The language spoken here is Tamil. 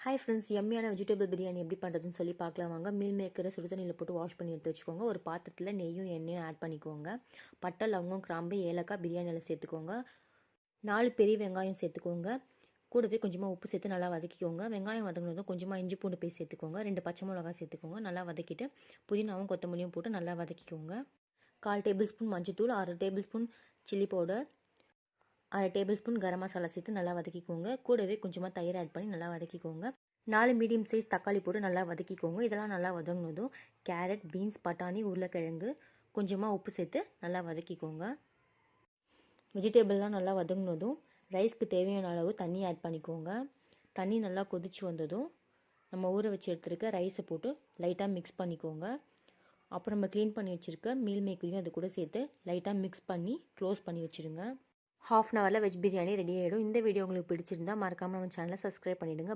ஹாய் ஃப்ரெண்ட்ஸ், எம்மியான வெஜிடபிள் பிரியாணி எப்படி பண்ணுறதுன்னு சொல்லி பார்க்கலாம் வாங்க. மீல் மேக்கரை சுடு தண்ணியில் போட்டு வாஷ் பண்ணி எடுத்து வச்சுக்கோங்க. ஒரு பாத்திரத்தில் நெய்யும் எண்ணெயும் ஆட் பண்ணிக்கோங்க. பட்டை, லவங்கம், கிராம்பு, ஏலக்காய், பிரியாணியில் சேர்த்துக்கோங்க. 4 பெரிய வெங்காயம் சேர்த்துக்கோங்க. கூடவே கொஞ்சமாக உப்பு சேர்த்து நல்லா வதக்கிக்கோங்க. வெங்காயம் வதங்கினதும் கொஞ்சமாக இஞ்சி பூண்டு பேஸ்ட் சேர்த்துக்கோங்க. 2 பச்சை மிளகாய் சேர்த்துக்கோங்க. நல்லா வதக்கிட்டு புதினாவும் கொத்தமல்லியும் போட்டு நல்லா வதக்கிக்கோங்க. 1/4 டேபிள் ஸ்பூன் மஞ்சத்தூள், 1/2 table spoon chilli powder, 1/2 table spoon garam masala சேர்த்து நல்லா வதக்கிக்கோங்க. கூடவே கொஞ்சமாக தயிர் ஆட் பண்ணி நல்லா வதக்கிக்கோங்க. 4 மீடியம் சைஸ் தக்காளி போட்டு நல்லா வதக்கிக்கோங்க. இதெல்லாம் நல்லா வதங்கினதும் கேரட், பீன்ஸ், பட்டாணி, உருளைக்கிழங்கு, கொஞ்சமாக உப்பு சேர்த்து நல்லா வதக்கிக்கோங்க. வெஜிடபிள்லாம் நல்லா வதங்கினதும் ரைஸ்க்கு தேவையான அளவு தண்ணி ஆட் பண்ணிக்கோங்க. தண்ணி நல்லா கொதித்து வந்ததும் நம்ம ஊற வச்சு எடுத்துருக்க ரைஸை போட்டு லைட்டாக மிக்ஸ் பண்ணிக்கோங்க. அப்புறம் நம்ம க்ளீன் பண்ணி வச்சுருக்க மீல் மேக்கரையும் அது கூட சேர்த்து லைட்டாக மிக்ஸ் பண்ணி க்ளோஸ் பண்ணி வச்சுருங்க. 1/2 அன் ஹவரில் வெஜ் பிரியாணி ரெடி ஆகிடும். இந்த வீடியோ உங்களுக்கு பிடிச்சிருந்தா மறக்காமல் நம்ம சேனலை சப்ஸ்கிரைப் பண்ணிவிடுங்க.